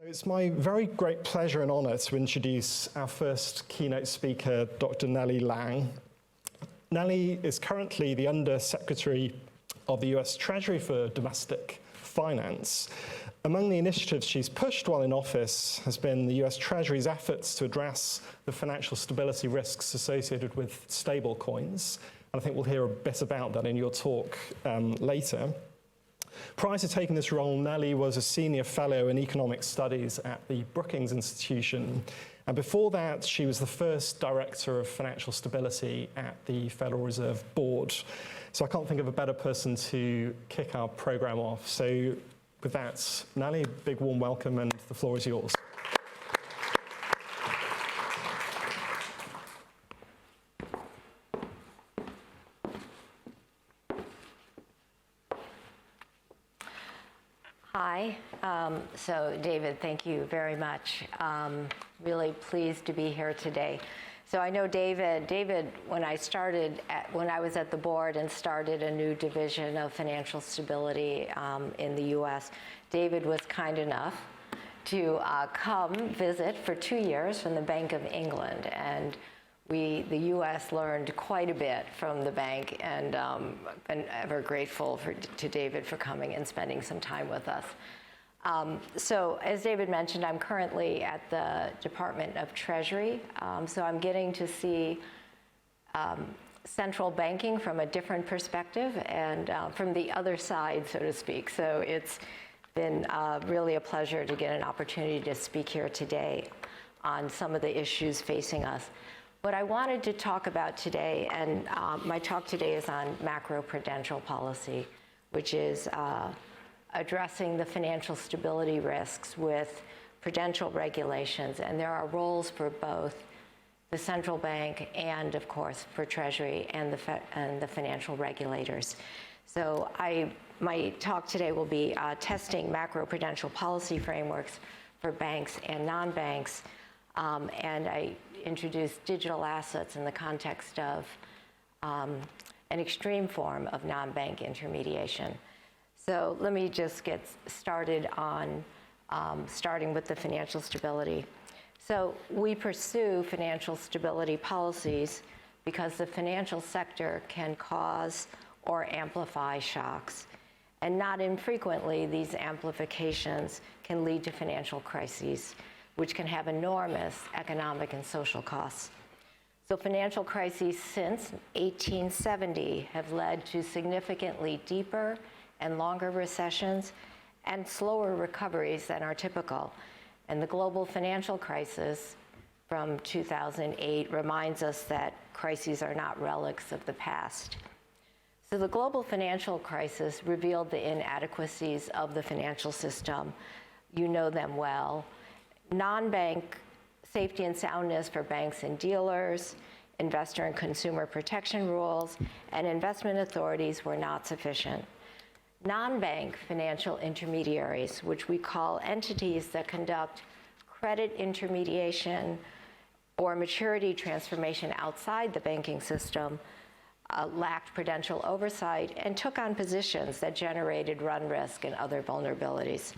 It's my very great pleasure and honor to introduce our first keynote speaker, Dr. Nellie Liang. Nellie is currently the Under Secretary of the US Treasury for Domestic Finance. Among the initiatives she's pushed while in office has been the US Treasury's efforts to address the financial stability risks associated with stablecoins. And I think we'll hear a bit about that in your talk later. Prior to taking this role, Nellie was a senior fellow in economic studies at the Brookings Institution. And before that, she was the first director of financial stability at the Federal Reserve Board. So I can't think of a better person to kick our program off. So with that, Nellie, a big warm welcome, and the floor is yours. Hi. So David, thank you very much. Really pleased to be here today. So I know David, when I was at the board and started a new division of financial stability in the US, David was kind enough to come visit for 2 years from the Bank of England. And the US learned quite a bit from the bank, and been ever grateful to David for coming and spending some time with us. So as David mentioned, I'm currently at the Department of Treasury. So I'm getting to see central banking from a different perspective and from the other side, so to speak. So it's been really a pleasure to get an opportunity to speak here today on some of the issues facing us. What I wanted to talk about today, and my talk today is on macroprudential policy, which is addressing the financial stability risks with prudential regulations. And there are roles for both the central bank and, of course, for Treasury and the financial regulators. So my talk today will be testing macroprudential policy frameworks for banks and non-banks. And I introduced digital assets in the context of an extreme form of non-bank intermediation. So let me just get started on starting with the financial stability. So we pursue financial stability policies because the financial sector can cause or amplify shocks. And not infrequently, these amplifications can lead to financial crises, which can have enormous economic and social costs. So financial crises since 1870 have led to significantly deeper and longer recessions and slower recoveries than are typical. And the global financial crisis from 2008 reminds us that crises are not relics of the past. So the global financial crisis revealed the inadequacies of the financial system. You know them well. Non-bank safety and soundness for banks and dealers, investor and consumer protection rules, and investment authorities were not sufficient. Non-bank financial intermediaries, which we call entities that conduct credit intermediation or maturity transformation outside the banking system, lacked prudential oversight and took on positions that generated run risk and other vulnerabilities.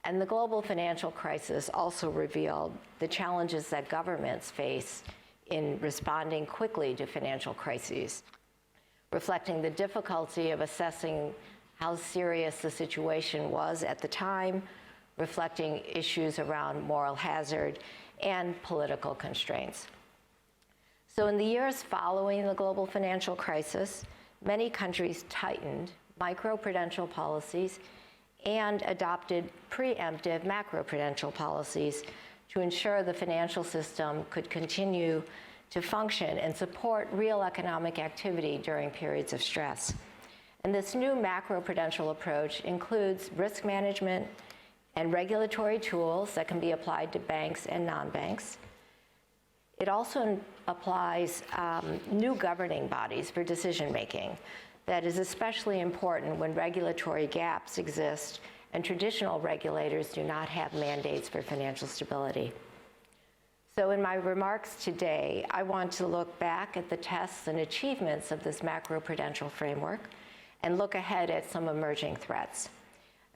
And the global financial crisis also revealed the challenges that governments face in responding quickly to financial crises, reflecting the difficulty of assessing how serious the situation was at the time, reflecting issues around moral hazard and political constraints. So in the years following the global financial crisis, many countries tightened microprudential policies and adopted preemptive macroprudential policies to ensure the financial system could continue to function and support real economic activity during periods of stress. And this new macroprudential approach includes risk management and regulatory tools that can be applied to banks and non-banks. It also applies new governing bodies for decision-making. That is especially important when regulatory gaps exist and traditional regulators do not have mandates for financial stability. So in my remarks today, I want to look back at the tests and achievements of this macroprudential framework and look ahead at some emerging threats.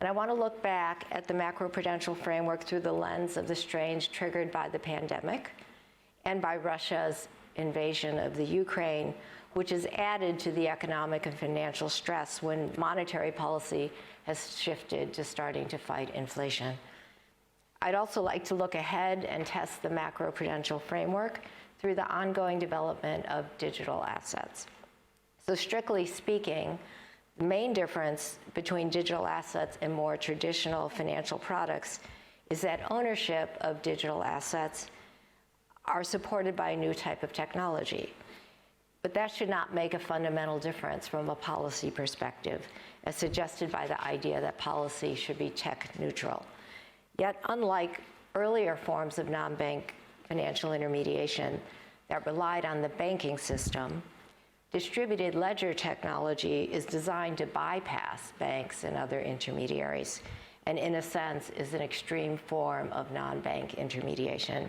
And I want to look back at the macroprudential framework through the lens of the strains triggered by the pandemic and by Russia's invasion of the Ukraine, which is added to the economic and financial stress when monetary policy has shifted to starting to fight inflation. I'd also like to look ahead and test the macroprudential framework through the ongoing development of digital assets. So strictly speaking, the main difference between digital assets and more traditional financial products is that ownership of digital assets are supported by a new type of technology. But that should not make a fundamental difference from a policy perspective, as suggested by the idea that policy should be tech neutral. Yet, unlike earlier forms of non-bank financial intermediation that relied on the banking system, distributed ledger technology is designed to bypass banks and other intermediaries, and in a sense is an extreme form of non-bank intermediation.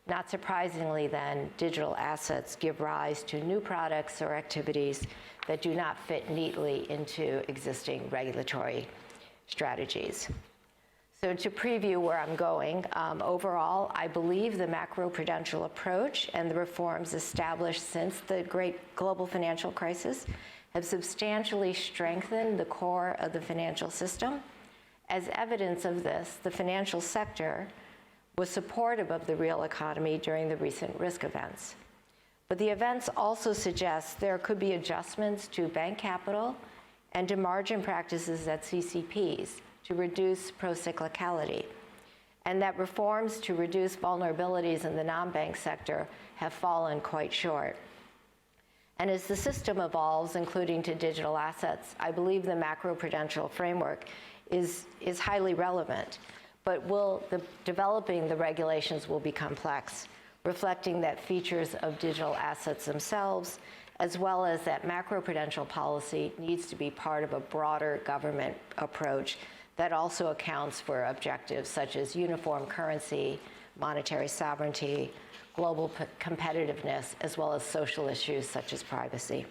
Not surprisingly then, digital assets give rise to new products or activities that do not fit neatly into existing regulatory strategies. So to preview where I'm going, overall, I believe the macroprudential approach and the reforms established since the great global financial crisis have substantially strengthened the core of the financial system. As evidence of this, the financial sector was supportive of the real economy during the recent risk events. But the events also suggest there could be adjustments to bank capital and to margin practices at CCPs to reduce procyclicality, and that reforms to reduce vulnerabilities in the non-bank sector have fallen quite short. And as the system evolves, including to digital assets, I believe the macroprudential framework is highly relevant, but developing the regulations will be complex, reflecting that features of digital assets themselves, as well as that macroprudential policy needs to be part of a broader government approach that also accounts for objectives such as uniform currency, monetary sovereignty, global competitiveness, as well as social issues such as privacy.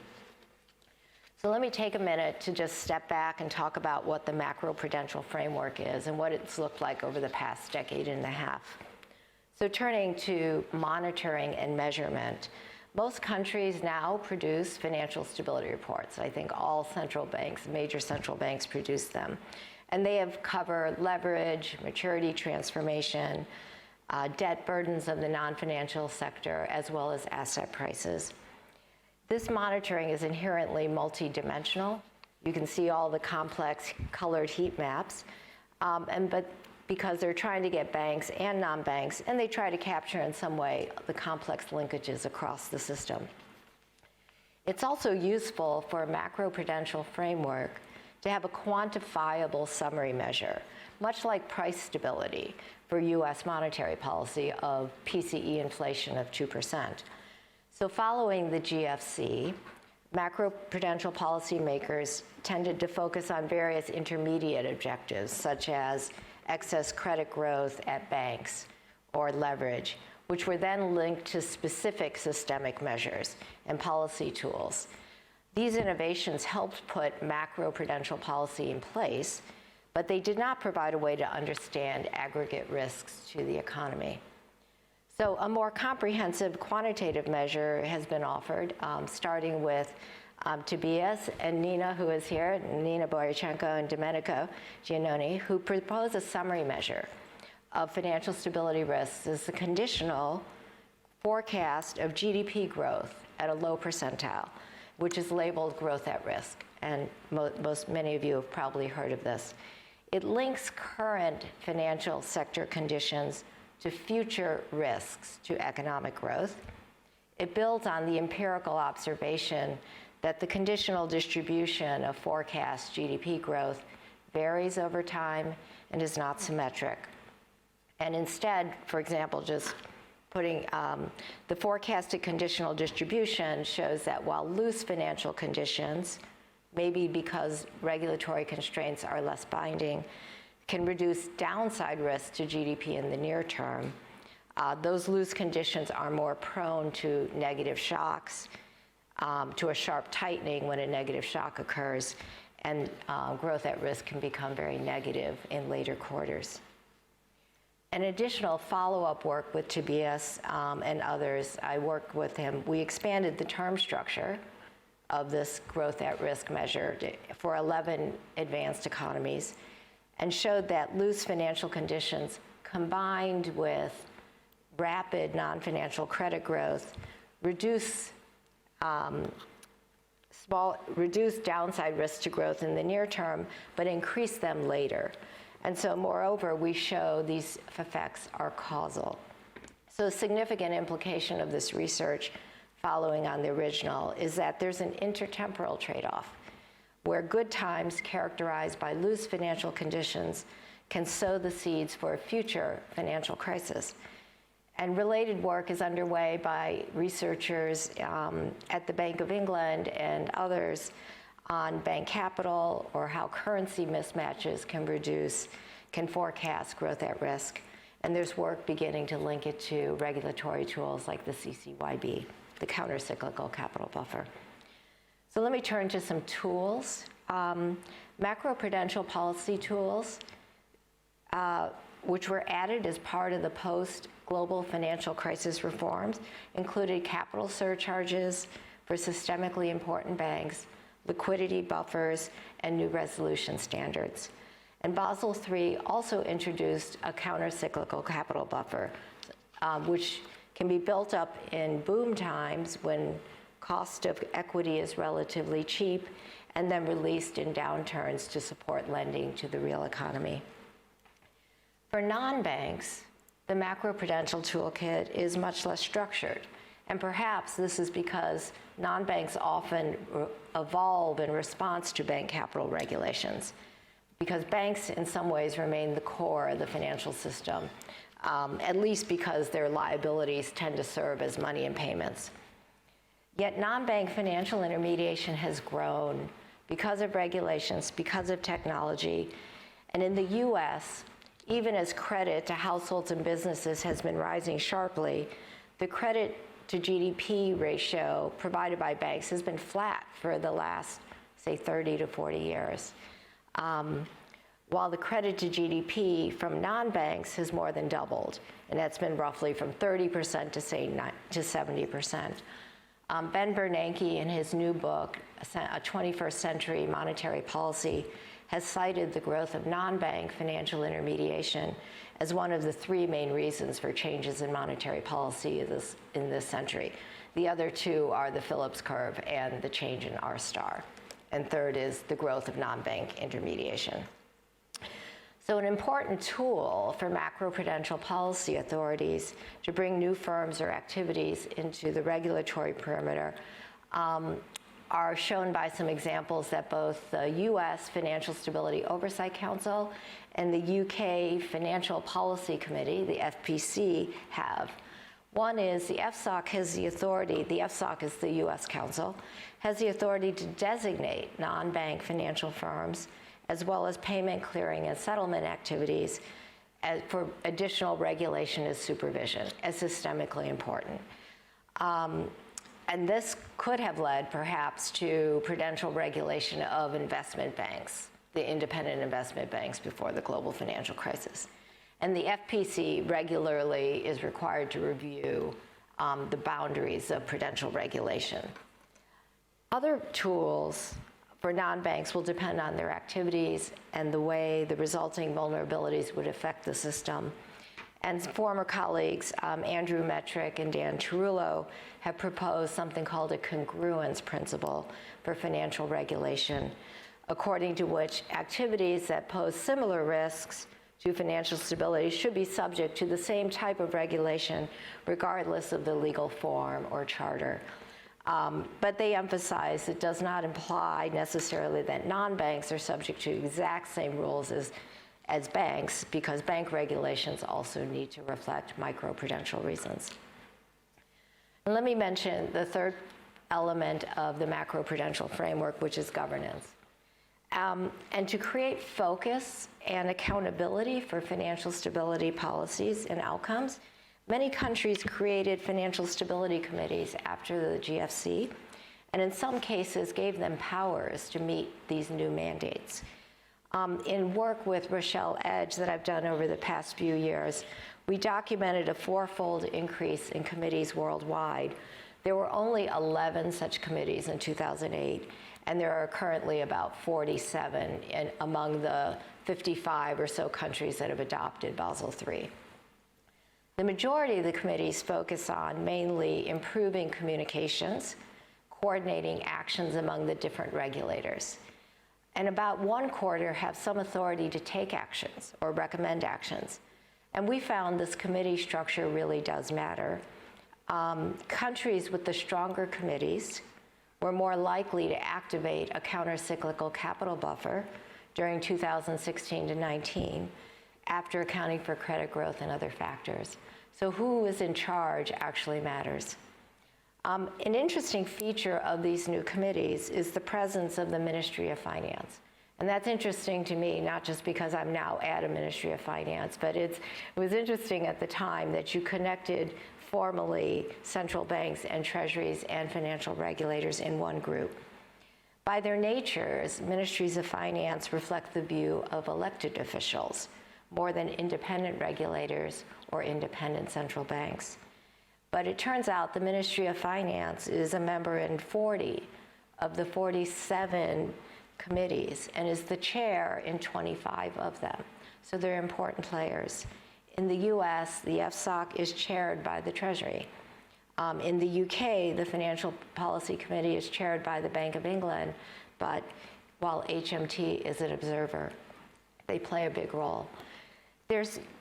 So let me take a minute to just step back and talk about what the macroprudential framework is and what it's looked like over the past decade and a half. So turning to monitoring and measurement, most countries now produce financial stability reports. I think all central banks, major central banks, produce them. And they have covered leverage, maturity transformation, debt burdens of the non-financial sector, as well as asset prices. This monitoring is inherently multidimensional. You can see all the complex colored heat maps, but because they're trying to get banks and non-banks, and they try to capture in some way the complex linkages across the system. It's also useful for a macroprudential framework to have a quantifiable summary measure, much like price stability for US monetary policy of PCE inflation of 2%. So following the GFC, macroprudential policymakers tended to focus on various intermediate objectives, such as excess credit growth at banks or leverage, which were then linked to specific systemic measures and policy tools. These innovations helped put macroprudential policy in place, but they did not provide a way to understand aggregate risks to the economy. So a more comprehensive quantitative measure has been offered, starting with Tobias and Nina, who is here, Nina Borychenko and Domenico Giannoni, who propose a summary measure of financial stability risks as the conditional forecast of GDP growth at a low percentile, which is labeled growth at risk. And many of you have probably heard of this. It links current financial sector conditions to future risks to economic growth. It builds on the empirical observation that the conditional distribution of forecast GDP growth varies over time and is not symmetric. And instead, for example, just putting the forecasted conditional distribution shows that while loose financial conditions, maybe because regulatory constraints are less binding, can reduce downside risk to GDP in the near term, those loose conditions are more prone to negative shocks, to a sharp tightening when a negative shock occurs, and growth at risk can become very negative in later quarters. An additional follow-up work with Tobias and others, I worked with him, we expanded the term structure of this growth at risk measure for 11 advanced economies and showed that loose financial conditions combined with rapid non-financial credit growth reduce downside risks to growth in the near term, but increase them later. And so moreover, we show these effects are causal. So a significant implication of this research, following on the original, is that there's an intertemporal trade-off where good times characterized by loose financial conditions can sow the seeds for a future financial crisis. And related work is underway by researchers at the Bank of England and others on bank capital or how currency mismatches can forecast growth at risk. And there's work beginning to link it to regulatory tools like the CCYB, the countercyclical capital buffer. So let me turn to some tools. Macroprudential policy tools, which were added as part of the post-global financial crisis reforms, included capital surcharges for systemically important banks, liquidity buffers, and new resolution standards. And Basel III also introduced a countercyclical capital buffer, which can be built up in boom times when cost of equity is relatively cheap, and then released in downturns to support lending to the real economy. For non-banks, the macroprudential toolkit is much less structured. And perhaps this is because non-banks often evolve in response to bank capital regulations, because banks in some ways remain the core of the financial system, at least because their liabilities tend to serve as money and payments. Yet non-bank financial intermediation has grown because of regulations, because of technology, and in the US, even as credit to households and businesses has been rising sharply, the credit to GDP ratio provided by banks has been flat for the last, say, 30 to 40 years. While the credit to GDP from non-banks has more than doubled, and that's been roughly from 30% to, say, to 70%. Ben Bernanke, in his new book, A 21st Century Monetary Policy, has cited the growth of non-bank financial intermediation as one of the three main reasons for changes in monetary policy in this century. The other two are the Phillips curve and the change in R-star. And third is the growth of non-bank intermediation. So an important tool for macroprudential policy authorities to bring new firms or activities into the regulatory perimeter are shown by some examples that both the US Financial Stability Oversight Council and the UK Financial Policy Committee, the FPC, have. One is the FSOC has the authority, the FSOC is the US Council, has the authority to designate non-bank financial firms as well as payment, clearing, and settlement activities for additional regulation and supervision as systemically important. And this could have led, perhaps, to prudential regulation of investment banks, the independent investment banks before the global financial crisis. And the FPC regularly is required to review the boundaries of prudential regulation. Other tools for non-banks will depend on their activities and the way the resulting vulnerabilities would affect the system. And former colleagues, Andrew Metrick and Dan Tarullo, have proposed something called a congruence principle for financial regulation, according to which activities that pose similar risks to financial stability should be subject to the same type of regulation, regardless of the legal form or charter. But they emphasize it does not imply necessarily that non-banks are subject to the exact same rules as banks, because bank regulations also need to reflect microprudential reasons. And let me mention the third element of the macroprudential framework, which is governance. And to create focus and accountability for financial stability policies and outcomes, many countries created financial stability committees after the GFC, and in some cases gave them powers to meet these new mandates. In work with Rochelle Edge that I've done over the past few years, we documented a fourfold increase in committees worldwide. There were only 11 such committees in 2008, and there are currently about 47 among the 55 or so countries that have adopted Basel III. The majority of the committees focus on mainly improving communications, coordinating actions among the different regulators. And about 1/4 have some authority to take actions or recommend actions. And we found this committee structure really does matter. Countries with the stronger committees were more likely to activate a countercyclical capital buffer during 2016 to 19, after accounting for credit growth and other factors. So who is in charge actually matters. An interesting feature of these new committees is the presence of the Ministry of Finance. And that's interesting to me, not just because I'm now at a Ministry of Finance, but it was interesting at the time that you connected formally central banks and treasuries and financial regulators in one group. By their natures, ministries of finance reflect the view of elected officials more than independent regulators or independent central banks. But it turns out the Ministry of Finance is a member in 40 of the 47 committees and is the chair in 25 of them. So they're important players. In the US, the FSOC is chaired by the Treasury. In the UK, the Financial Policy Committee is chaired by the Bank of England, but while HMT is an observer, they play a big role.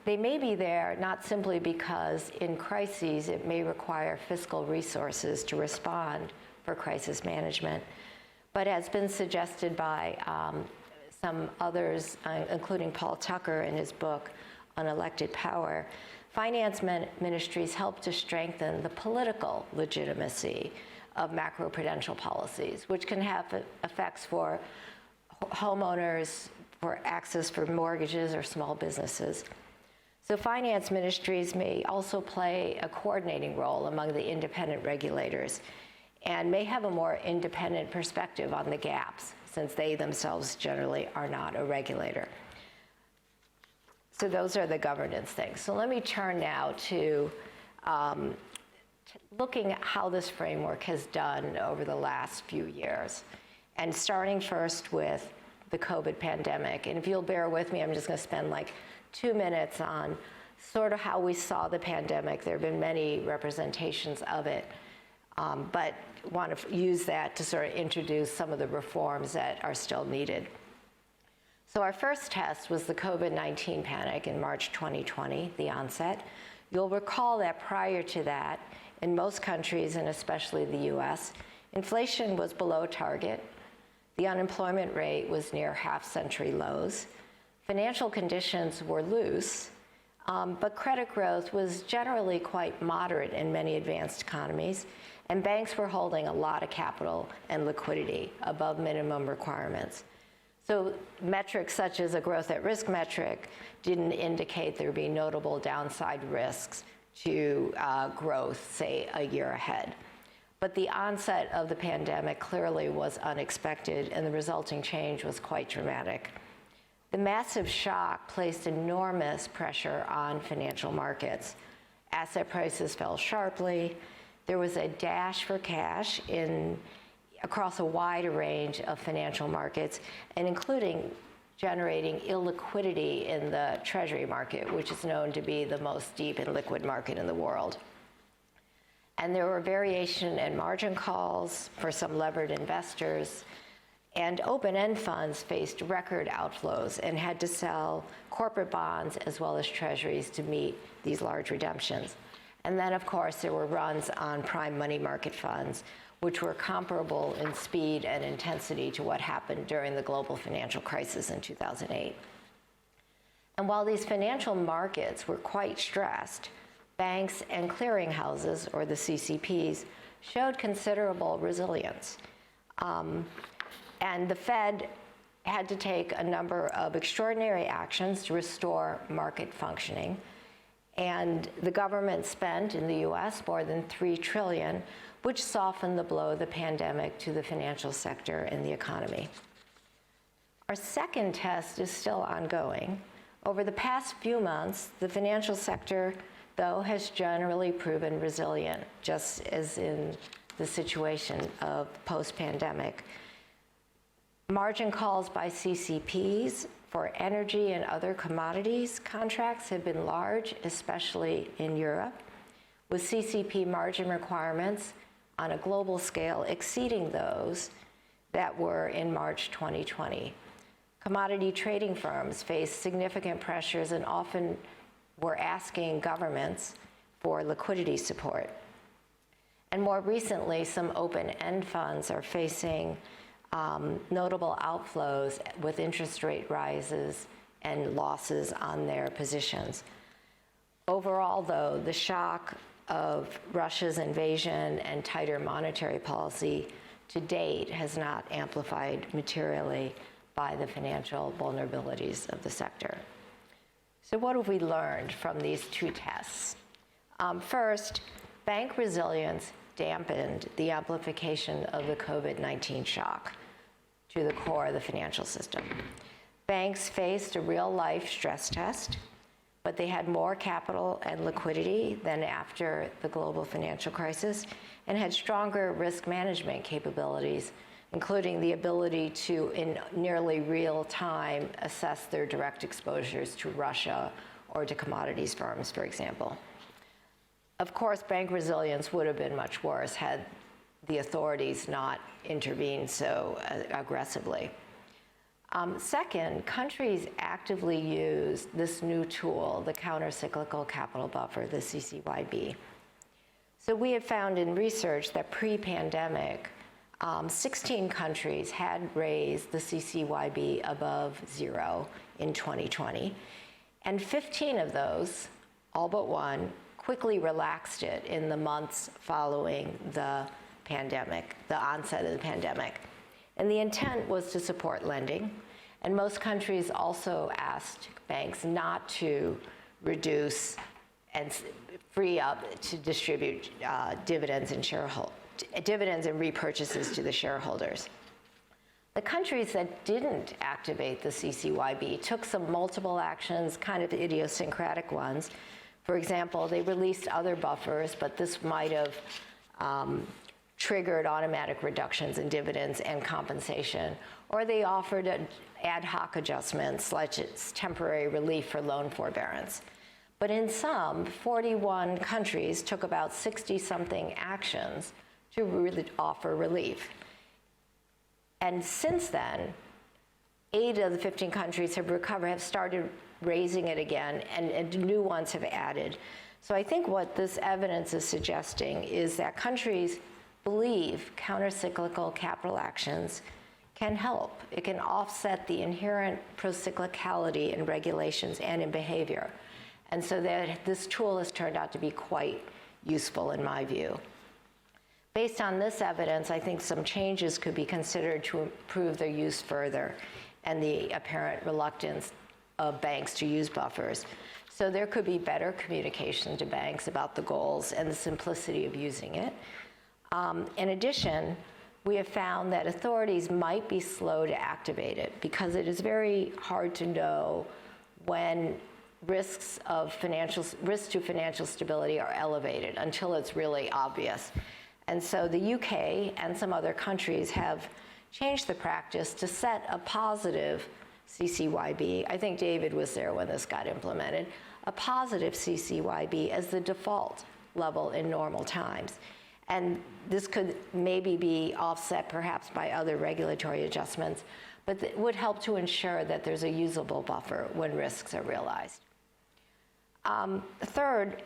They may be there not simply because in crises it may require fiscal resources to respond for crisis management, but has been suggested by some others, including Paul Tucker in his book on elected power, finance ministries help to strengthen the political legitimacy of macroprudential policies, which can have effects for homeowners, for access for mortgages or small businesses. So finance ministries may also play a coordinating role among the independent regulators and may have a more independent perspective on the gaps, since they themselves generally are not a regulator. So those are the governance things. So let me turn now to looking at how this framework has done over the last few years, and starting first with the COVID pandemic. And if you'll bear with me, I'm just going to spend like 2 minutes on sort of how we saw the pandemic. There have been many representations of it, but want to use that to sort of introduce some of the reforms that are still needed. So our first test was the COVID-19 panic in March 2020, the onset. You'll recall that prior to that, in most countries, and especially the US, inflation was below target. The unemployment rate was near half-century lows. Financial conditions were loose, but credit growth was generally quite moderate in many advanced economies, and banks were holding a lot of capital and liquidity above minimum requirements. So metrics such as a growth at risk metric didn't indicate there would be notable downside risks to growth, say, a year ahead. But the onset of the pandemic clearly was unexpected, and the resulting change was quite dramatic. The massive shock placed enormous pressure on financial markets. Asset prices fell sharply. There was a dash for cash across a wide range of financial markets, and including generating illiquidity in the Treasury market, which is known to be the most deep and liquid market in the world. And there were variation in margin calls for some levered investors, and open-end funds faced record outflows and had to sell corporate bonds as well as treasuries to meet these large redemptions. And then, of course, there were runs on prime money market funds, which were comparable in speed and intensity to what happened during the global financial crisis in 2008. And while these financial markets were quite stressed, banks and clearinghouses, or the CCPs, showed considerable resilience. And the Fed had to take a number of extraordinary actions to restore market functioning. And the government spent in the US more than $3 trillion, which softened the blow of the pandemic to the financial sector and the economy. Our second test is still ongoing. Over the past few months, the financial sector, though, has generally proven resilient, just as in the situation of post-pandemic. Margin calls by CCPs for energy and other commodities contracts have been large, especially in Europe, with CCP margin requirements on a global scale exceeding those that were in March 2020. Commodity trading firms face significant pressures and often were asking governments for liquidity support. And more recently, some open-end funds are facing notable outflows with interest rate rises and losses on their positions. Overall, though, the shock of Russia's invasion and tighter monetary policy to date has not amplified materially by the financial vulnerabilities of the sector. So what have we learned from these two tests? First, bank resilience dampened the amplification of the COVID-19 shock to the core of the financial system. Banks faced a real-life stress test, but they had more capital and liquidity than after the global financial crisis and had stronger risk management capabilities, including the ability to, in nearly real time, assess their direct exposures to Russia or to commodities firms, for example. Of course, bank resilience would have been much worse had the authorities not intervened so aggressively. Second, countries actively use this new tool, the countercyclical capital buffer, the CCYB. So we have found in research that pre-pandemic, 16 countries had raised the CCYB above zero in 2020, and 15 of those, all but one, quickly relaxed it in the months following the pandemic, the onset of the pandemic. And the intent was to support lending, and most countries also asked banks not to reduce and free up to distribute dividends and repurchases to the shareholders. The countries that didn't activate the CCYB took some multiple actions, kind of idiosyncratic ones. For example, they released other buffers, but this might have triggered automatic reductions in dividends and compensation, or they offered ad hoc adjustments, like it's temporary relief for loan forbearance. But in some, 41 countries took about 60-something actions to really offer relief. And since then, 8 of the 15 countries have recovered, have started raising it again, and new ones have added. So I think what this evidence is suggesting is that countries believe countercyclical capital actions can help. It can offset the inherent procyclicality in regulations and in behavior. And so that this tool has turned out to be quite useful in my view. Based on this evidence, I think some changes could be considered to improve their use further and the apparent reluctance of banks to use buffers. So there could be better communication to banks about the goals and the simplicity of using it. In addition, we have found that authorities might be slow to activate it because it is very hard to know when risks to financial stability are elevated until it's really obvious. And so the UK and some other countries have changed the practice to set a positive CCYB. I think David was there when this got implemented. A positive CCYB as the default level in normal times. And this could maybe be offset perhaps by other regulatory adjustments, but it would help to ensure that there's a usable buffer when risks are realized. Third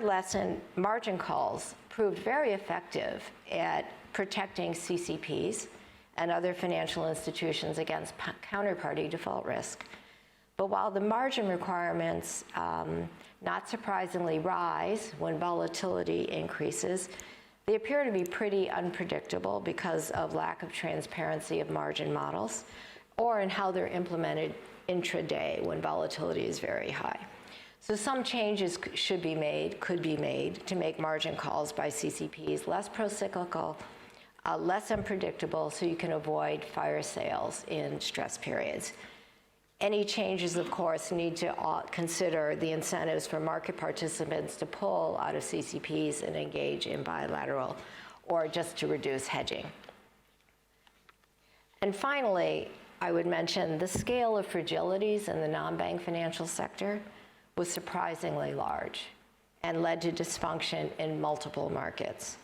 lesson, margin calls proved very effective at protecting CCPs and other financial institutions against counterparty default risk. But while the margin requirements, not surprisingly, rise when volatility increases, they appear to be pretty unpredictable because of lack of transparency of margin models or in how they're implemented intraday when volatility is very high. So some changes could be made to make margin calls by CCPs less pro-cyclical, less unpredictable, so you can avoid fire sales in stress periods. Any changes, of course, need to consider the incentives for market participants to pull out of CCPs and engage in bilateral, or just to reduce hedging. And finally, I would mention the scale of fragilities in the non-bank financial sector was surprisingly large and led to dysfunction in multiple markets.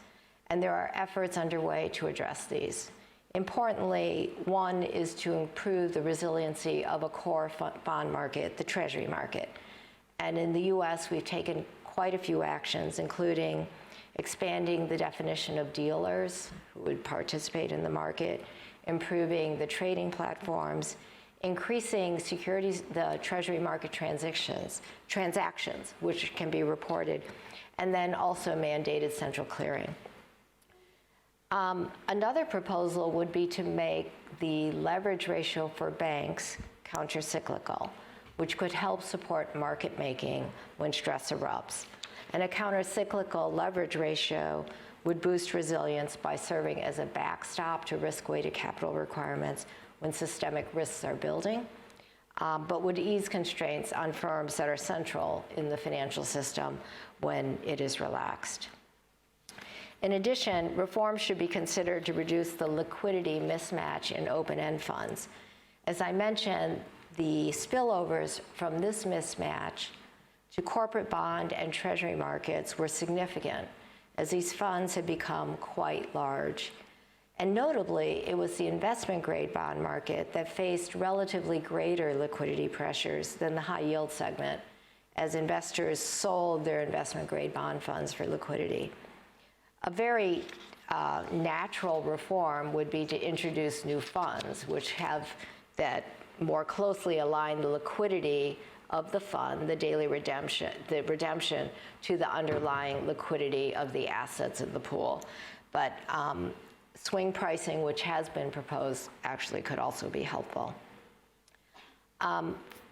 And there are efforts underway to address these. Importantly, one is to improve the resiliency of a core bond market, the Treasury market. And in the US, we've taken quite a few actions, including expanding the definition of dealers who would participate in the market, improving the trading platforms, increasing the Treasury market transactions, which can be reported, and then also mandated central clearing. Another proposal would be to make the leverage ratio for banks countercyclical, which could help support market making when stress erupts. And a countercyclical leverage ratio would boost resilience by serving as a backstop to risk-weighted capital requirements when systemic risks are building, but would ease constraints on firms that are central in the financial system when it is relaxed. In addition, reforms should be considered to reduce the liquidity mismatch in open-end funds. As I mentioned, the spillovers from this mismatch to corporate bond and Treasury markets were significant, as these funds had become quite large. And notably, it was the investment-grade bond market that faced relatively greater liquidity pressures than the high-yield segment, as investors sold their investment-grade bond funds for liquidity. A very natural reform would be to introduce new funds, which have that more closely align the liquidity of the fund, the daily redemption, to the underlying liquidity of the assets in the pool. But swing pricing, which has been proposed, actually could also be helpful.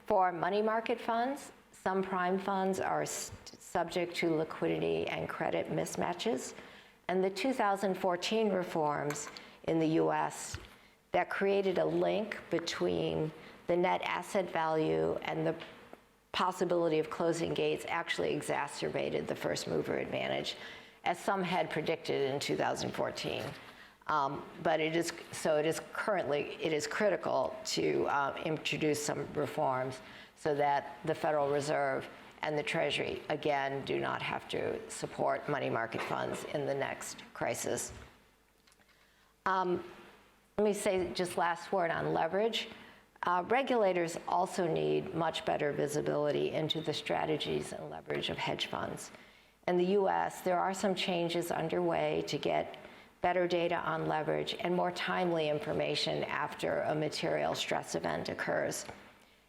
For money market funds, some prime funds are subject to liquidity and credit mismatches. And the 2014 reforms in the US that created a link between the net asset value and the possibility of closing gates actually exacerbated the first mover advantage, as some had predicted in 2014. But it is critical to introduce some reforms so that the Federal Reserve and the Treasury, again, do not have to support money market funds in the next crisis. Let me say just last word on leverage. Regulators also need much better visibility into the strategies and leverage of hedge funds. In the US, there are some changes underway to get better data on leverage and more timely information after a material stress event occurs.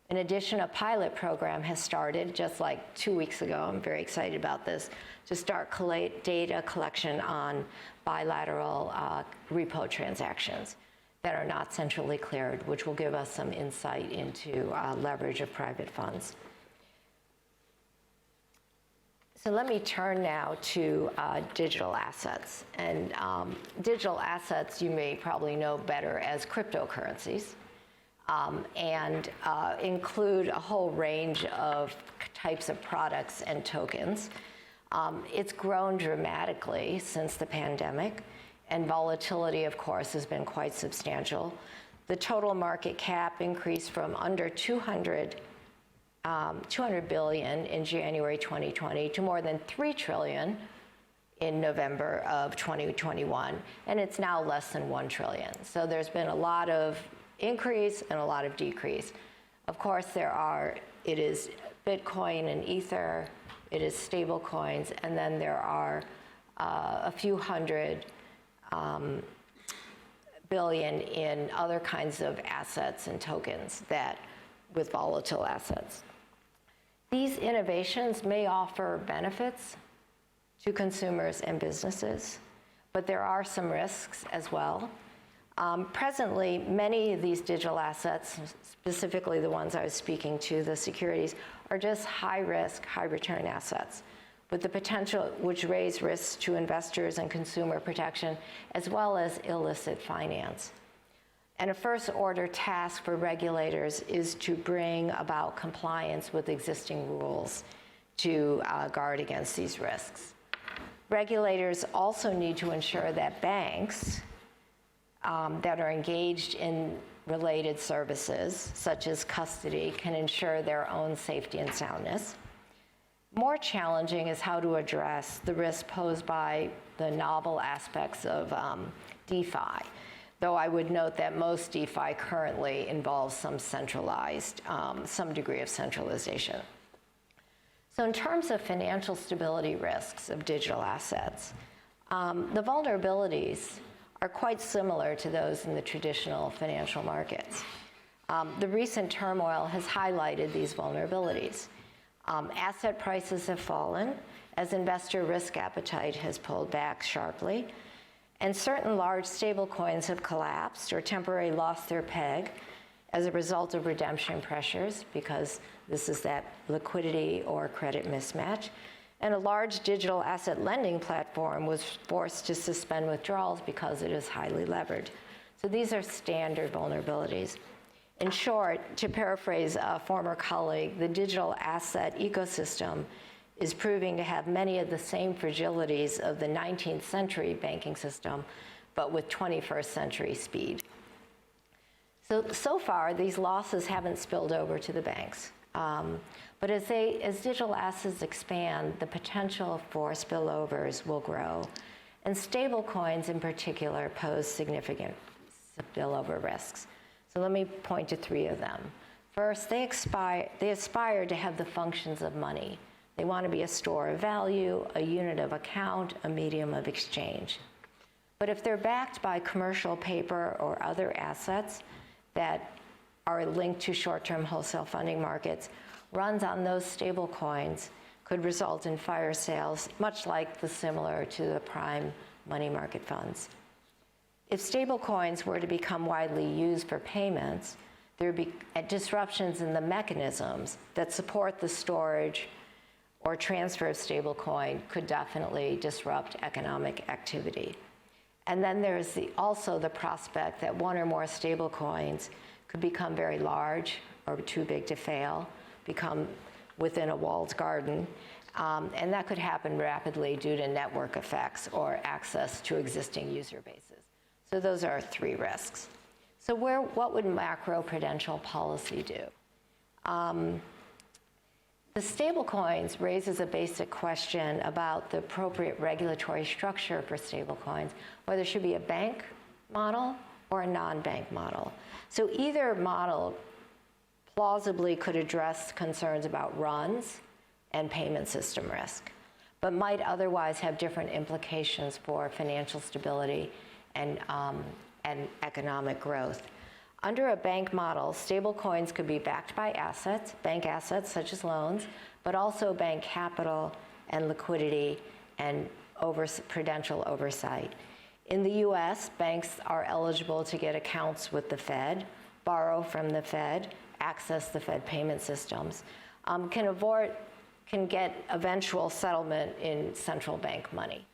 In addition, a pilot program has started just like 2 weeks ago. I'm very excited about this, to start data collection on bilateral repo transactions that are not centrally cleared, which will give us some insight into leverage of private funds. So let me turn now to digital assets. And digital assets, you may probably know better as cryptocurrencies. And include a whole range of types of products and tokens. It's grown dramatically since the pandemic, and volatility, of course, has been quite substantial. The total market cap increased from under 200 billion in January 2020 to more than 3 trillion in November of 2021, and it's now less than 1 trillion. So there's been a lot of increase and a lot of decrease. Of course, it is Bitcoin and Ether, it is stable coins, and then there are a few hundred billion in other kinds of assets and tokens with volatile assets. These innovations may offer benefits to consumers and businesses, but there are some risks as well. Presently, many of these digital assets, specifically the ones I was speaking to, the securities, are just high-risk, high-return assets with the potential which raise risks to investors and consumer protection, as well as illicit finance. And a first-order task for regulators is to bring about compliance with existing rules to guard against these risks. Regulators also need to ensure that banks that are engaged in related services, such as custody, can ensure their own safety and soundness. More challenging is how to address the risk posed by the novel aspects of DeFi, though I would note that most DeFi currently involves some degree of centralization. So in terms of financial stability risks of digital assets, the vulnerabilities are quite similar to those in the traditional financial markets. The recent turmoil has highlighted these vulnerabilities. Asset prices have fallen as investor risk appetite has pulled back sharply, and certain large stablecoins have collapsed or temporarily lost their peg as a result of redemption pressures, because this is that liquidity or credit mismatch. And a large digital asset lending platform was forced to suspend withdrawals because it is highly levered. So these are standard vulnerabilities. In short, to paraphrase a former colleague, the digital asset ecosystem is proving to have many of the same fragilities of the 19th century banking system, but with 21st century speed. So far, these losses haven't spilled over to the banks. But as digital assets expand, the potential for spillovers will grow. And stable coins in particular pose significant spillover risks. So let me point to three of them. First, they aspire to have the functions of money. They want to be a store of value, a unit of account, a medium of exchange. But if they're backed by commercial paper or other assets that are linked to short-term wholesale funding markets, runs on those stable coins could result in fire sales, much like similar to the prime money market funds. If stable coins were to become widely used for payments, there would be disruptions in the mechanisms that support the storage or transfer of stable coin could definitely disrupt economic activity. And then there's also the prospect that one or more stable coins could become very large or too big to fail, become within a walled garden, and that could happen rapidly due to network effects or access to existing user bases. So those are three risks. So what would macroprudential policy do? The stablecoins raises a basic question about the appropriate regulatory structure for stablecoins, whether it should be a bank model or a non-bank model. So either model plausibly could address concerns about runs and payment system risk, but might otherwise have different implications for financial stability and economic growth. Under a bank model, stablecoins could be backed by assets, bank assets such as loans, but also bank capital and liquidity and prudential oversight. In the US, banks are eligible to get accounts with the Fed, borrow from the Fed, access the Fed payment systems, can get eventual settlement in central bank money.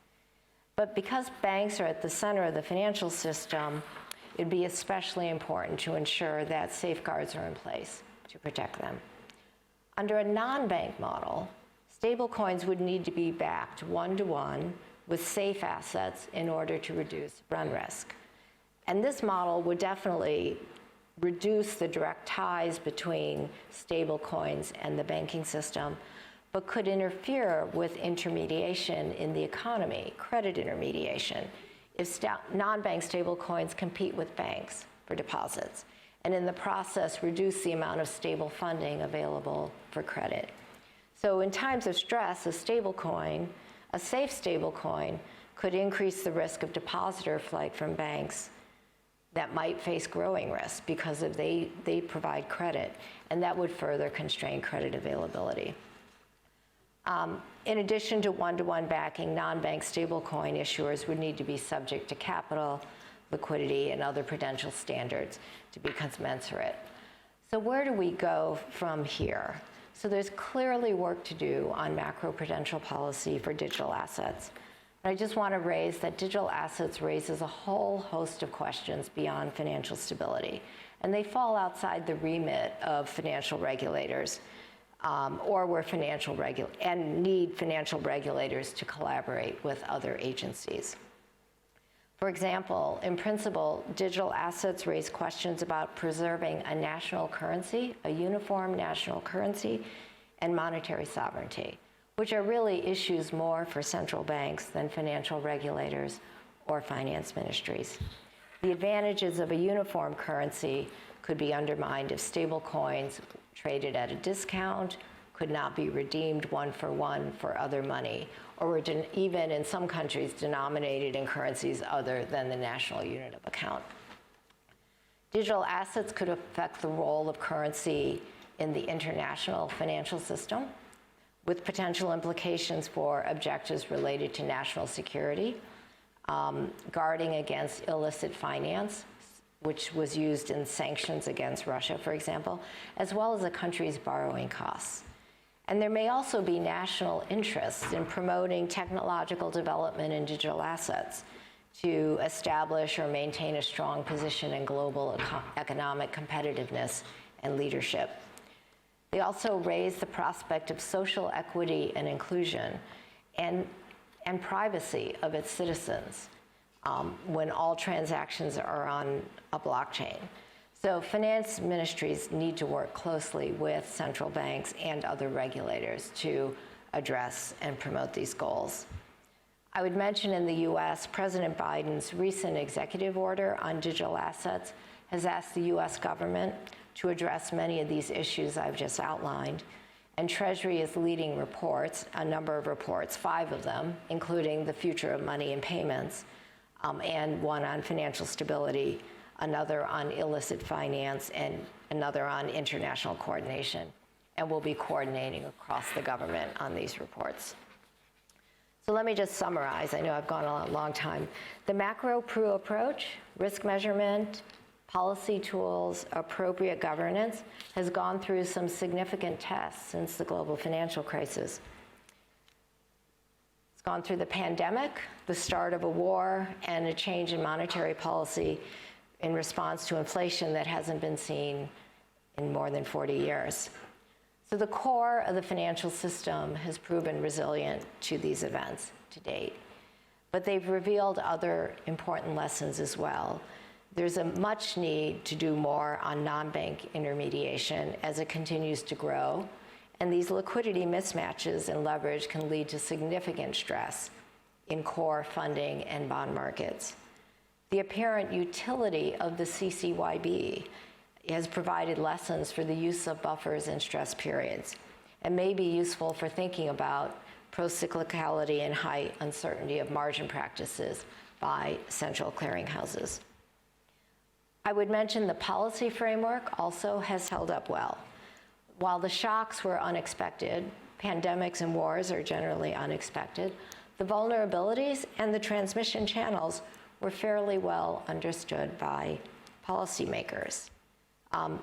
But because banks are at the center of the financial system, it'd be especially important to ensure that safeguards are in place to protect them. Under a non-bank model, stablecoins would need to be backed one-to-one with safe assets in order to reduce run risk. And this model would definitely reduce the direct ties between stablecoins and the banking system, but could interfere with intermediation in the economy, credit intermediation, if non-bank stablecoins compete with banks for deposits, and in the process reduce the amount of stable funding available for credit. So in times of stress, a safe stablecoin could increase the risk of depositor flight from banks that might face growing risk because they provide credit, and that would further constrain credit availability. In addition to one-to-one backing, non-bank stablecoin issuers would need to be subject to capital, liquidity, and other prudential standards to be commensurate. So where do we go from here? So there's clearly work to do on macroprudential policy for digital assets. But I just want to raise that digital assets raises a whole host of questions beyond financial stability. And they fall outside the remit of financial regulators or where and need financial regulators to collaborate with other agencies. For example, in principle, digital assets raise questions about preserving a national currency, a uniform national currency, and monetary sovereignty, which are really issues more for central banks than financial regulators or finance ministries. The advantages of a uniform currency could be undermined if stable coins traded at a discount could not be redeemed one for other money, or were even in some countries denominated in currencies other than the national unit of account. Digital assets could affect the role of currency in the international financial system, with potential implications for objectives related to national security, guarding against illicit finance, which was used in sanctions against Russia, for example, as well as a country's borrowing costs. And there may also be national interests in promoting technological development in digital assets to establish or maintain a strong position in global economic competitiveness and leadership. They also raise the prospect of social equity and inclusion and privacy of its citizens when all transactions are on a blockchain. So finance ministries need to work closely with central banks and other regulators to address and promote these goals. I would mention in the US, President Biden's recent executive order on digital assets has asked the US government to address many of these issues I've just outlined. And Treasury is leading reports, a number of reports, 5 of them, including the future of money and payments, and one on financial stability, another on illicit finance, and another on international coordination. And we'll be coordinating across the government on these reports. So let me just summarize. I know I've gone on a long time. The macro-pru approach, risk measurement, policy tools, appropriate governance, has gone through some significant tests since the global financial crisis. It's gone through the pandemic, the start of a war, and a change in monetary policy in response to inflation that hasn't been seen in more than 40 years. So the core of the financial system has proven resilient to these events to date. But they've revealed other important lessons as well. There's a much need to do more on non-bank intermediation as it continues to grow, and these liquidity mismatches and leverage can lead to significant stress in core funding and bond markets. The apparent utility of the CCYB has provided lessons for the use of buffers in stress periods and may be useful for thinking about procyclicality and high uncertainty of margin practices by central clearinghouses. I would mention the policy framework also has held up well. While the shocks were unexpected, pandemics and wars are generally unexpected, the vulnerabilities and the transmission channels were fairly well understood by policymakers.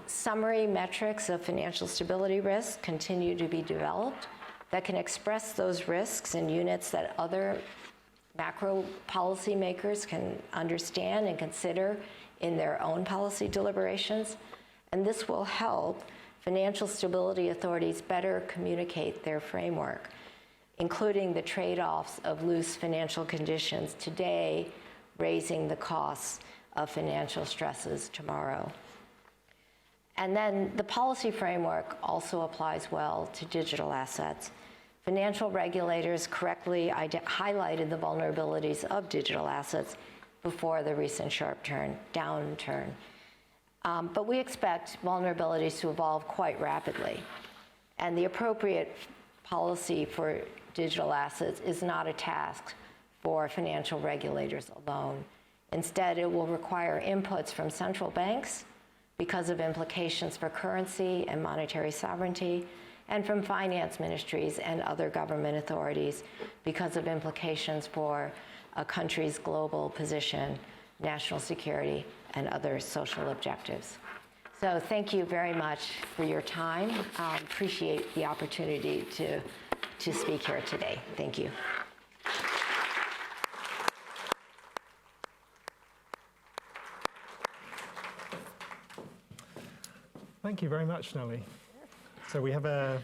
Summary metrics of financial stability risk continue to be developed that can express those risks in units that other macro policymakers can understand and consider in their own policy deliberations. And this will help financial stability authorities better communicate their framework, including the trade-offs of loose financial conditions today, raising the costs of financial stresses tomorrow. And then the policy framework also applies well to digital assets. Financial regulators correctly highlighted the vulnerabilities of digital assets before the recent sharp downturn. But we expect vulnerabilities to evolve quite rapidly. And the appropriate policy for digital assets is not a task for financial regulators alone. Instead, it will require inputs from central banks because of implications for currency and monetary sovereignty, and from finance ministries and other government authorities because of implications for a country's global position, national security, and other social objectives. So thank you very much for your time. Appreciate the opportunity to speak here today. Thank you. Thank you very much, Nellie. So we have a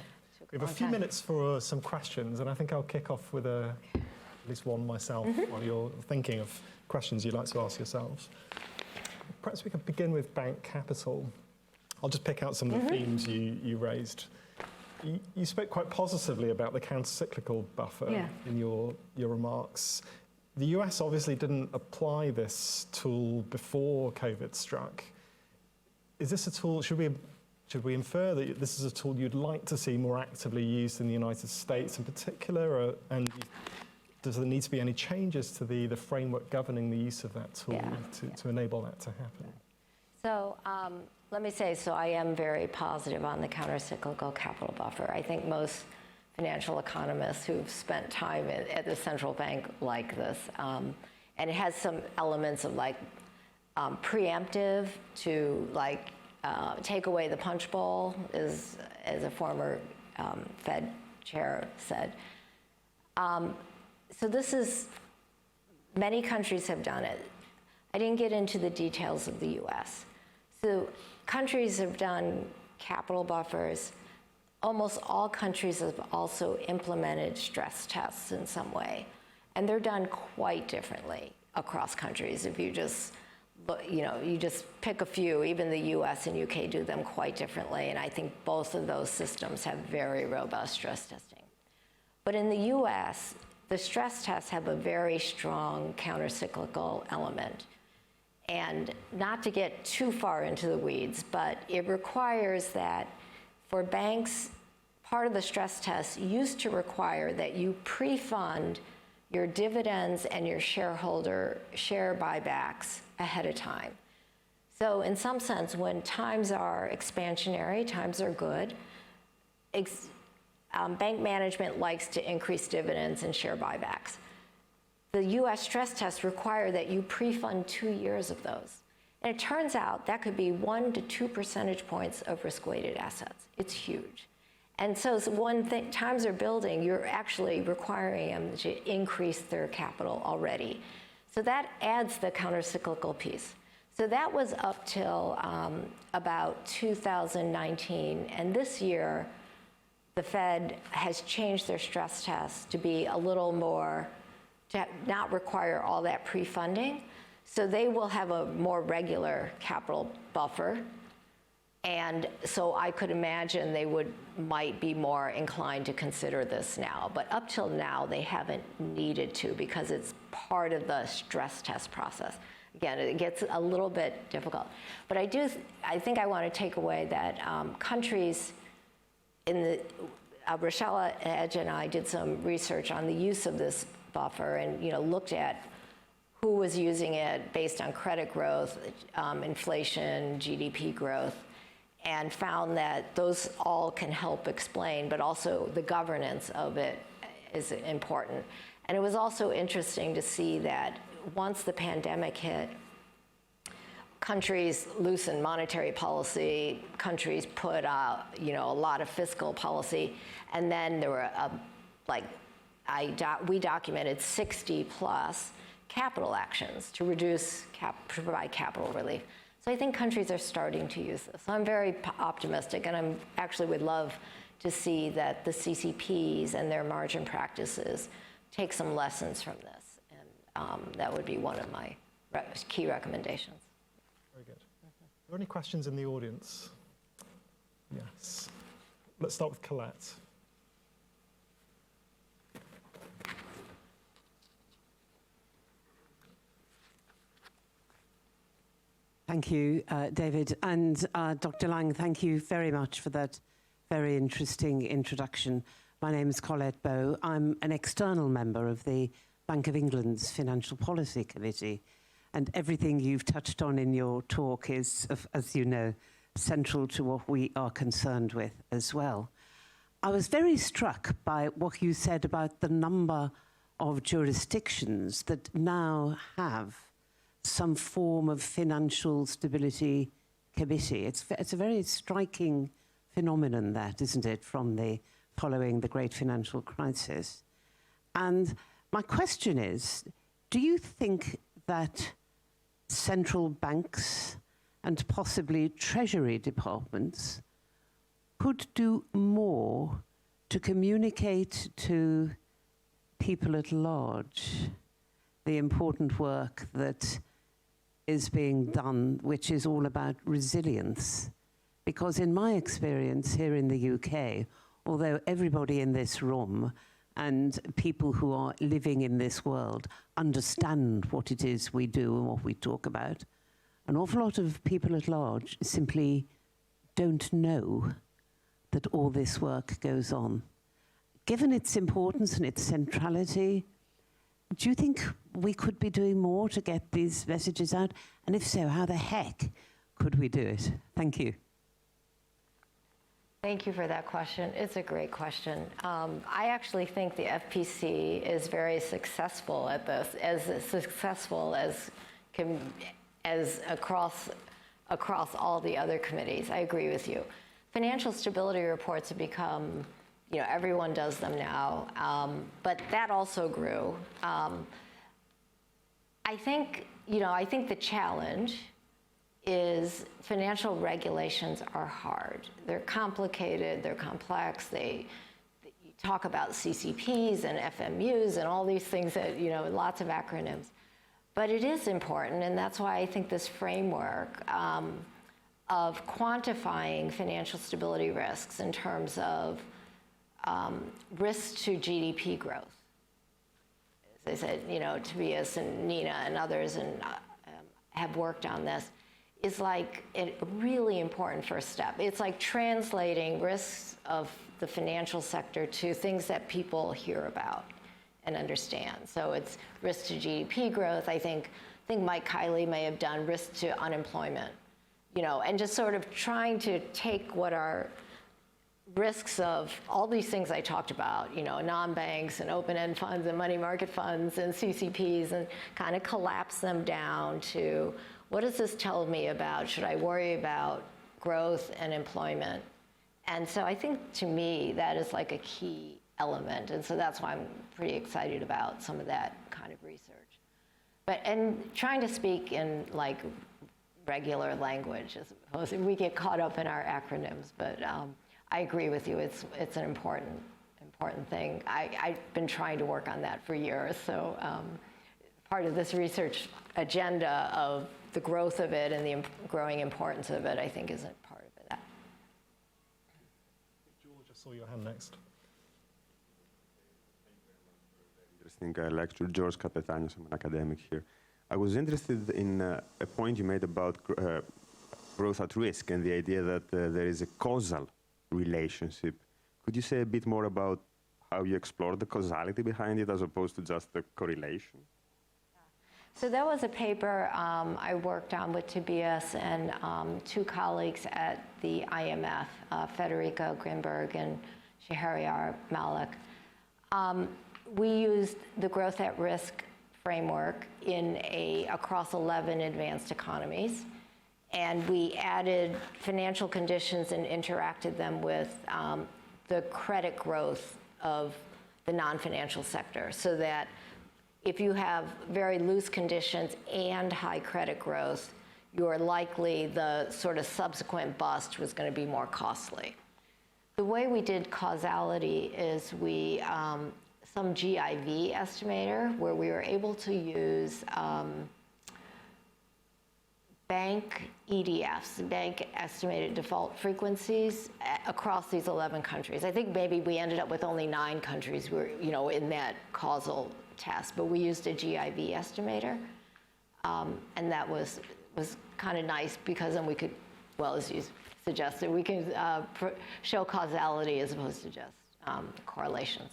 few minutes for some questions, and I think I'll kick off with at least one myself while you're thinking of questions you'd like to ask yourselves. Perhaps we could begin with bank capital. I'll just pick out some of the themes you raised. You spoke quite positively about the countercyclical buffer in your remarks. The US obviously didn't apply this tool before COVID struck. Is this a tool, should we infer that this is a tool you'd like to see more actively used in the United States in particular, and does there need to be any changes to the framework governing the use of that tool to enable that to happen? So let me say, so I am very positive on the countercyclical capital buffer. I think most financial economists who've spent time at the central bank like this. And it has some elements of like preemptive to like take away the punch bowl, as a former Fed chair said. So this is, many countries have done it. I didn't get into the details of the US. So countries have done capital buffers. Almost all countries have also implemented stress tests in some way. And they're done quite differently across countries. If you just, you just pick a few, even the US and UK do them quite differently. And I think both of those systems have very robust stress testing. But in the US, the stress tests have a very strong countercyclical element. And not to get too far into the weeds, but it requires that for banks, part of the stress test used to require that you pre-fund your dividends and your shareholder share buybacks ahead of time. So in some sense, when times are expansionary, times are good, bank management likes to increase dividends and share buybacks. The US stress tests require that you pre-fund 2 years of those. And it turns out that could be 1 to 2 percentage points of risk-weighted assets. It's huge. And so when times are building, you're actually requiring them to increase their capital already. So that adds the countercyclical piece. So that was up till about 2019. And this year, the Fed has changed their stress tests to be a little more, to not require all that pre-funding. So they will have a more regular capital buffer. And so I could imagine they might be more inclined to consider this now. But up till now, they haven't needed to because it's part of the stress test process. Again, it gets a little bit difficult. But I think I want to take away that countries Rochelle Edge and I did some research on the use of this buffer and looked at who was using it based on credit growth, inflation, GDP growth, and found that those all can help explain, but also the governance of it is important. And it was also interesting to see that once the pandemic hit, countries loosened monetary policy, countries put out, a lot of fiscal policy, and then there were we documented 60 plus capital actions to provide capital relief. So I think countries are starting to use this. So I'm very optimistic, and I actually would love to see that the CCPs and their margin practices take some lessons from this, and that would be one of my key recommendations. Very good. Are there any questions in the audience? Yes. Let's start with Colette. Thank you, David. And Dr. Liang, thank you very much for that very interesting introduction. My name is Colette Bowe. I'm an external member of the Bank of England's Financial Policy Committee. And everything you've touched on in your talk is, as you know, central to what we are concerned with as well. I was very struck by what you said about the number of jurisdictions that now have some form of financial stability committee. It's a very striking phenomenon, that, isn't it, following the great financial crisis. And my question is, do you think that central banks and possibly Treasury departments could do more to communicate to people at large the important work that is being done, which is all about resilience? Because in my experience here in the UK, although everybody in this room and people who are living in this world understand what it is we do and what we talk about, an awful lot of people at large simply don't know that all this work goes on. Given its importance and its centrality, do you think we could be doing more to get these messages out? And if so, how the heck could we do it? Thank you. Thank you for that question. It's a great question. I actually think the FPC is very successful at this, as successful as across all the other committees. I agree with you. Financial stability reports have become, everyone does them now, but that also grew. I think the challenge is financial regulations are hard. They're complicated, they're complex. You talk about CCPs and FMUs and all these things that, lots of acronyms. But it is important, and that's why I think this framework of quantifying financial stability risks in terms of risks to GDP growth. As I said, Tobias and Nina and others have worked on this, is like a really important first step. It's like translating risks of the financial sector to things that people hear about and understand. So it's risk to GDP growth. I think Mike Kiley may have done risk to unemployment, and just sort of trying to take what are risks of all these things I talked about, non-banks and open-end funds and money market funds and CCPs, and kind of collapse them down to, what does this tell me about? Should I worry about growth and employment? And so I think, to me, that is like a key element. And so that's why I'm pretty excited about some of that kind of research. And trying to speak in like regular language, as opposed to, we get caught up in our acronyms. But I agree with you, it's an important thing. I've been trying to work on that for years. So part of this research agenda of the growth of it and the growing importance of it, I think, is a part of that. George, I saw your hand next. Interesting lecture. George Capetanios, I'm an academic here. I was interested in a point you made about growth at risk and the idea that there is a causal relationship. Could you say a bit more about how you explore the causality behind it as opposed to just the correlation? So that was a paper I worked on with Tobias and two colleagues at the IMF, Federico Grinberg and Shahryar Malik. We used the growth at risk framework across 11 advanced economies, and we added financial conditions and interacted them with the credit growth of the non-financial sector, so that if you have very loose conditions and high credit growth, you're likely the sort of subsequent bust was going to be more costly. The way we did causality is some GIV estimator, where we were able to use bank EDFs, bank estimated default frequencies, across these 11 countries. I think maybe we ended up with only 9 countries were, in that causal test, but we used a GIV estimator, and that was kind of nice, because then we could, well, as you suggested, we can show causality as opposed to just correlations.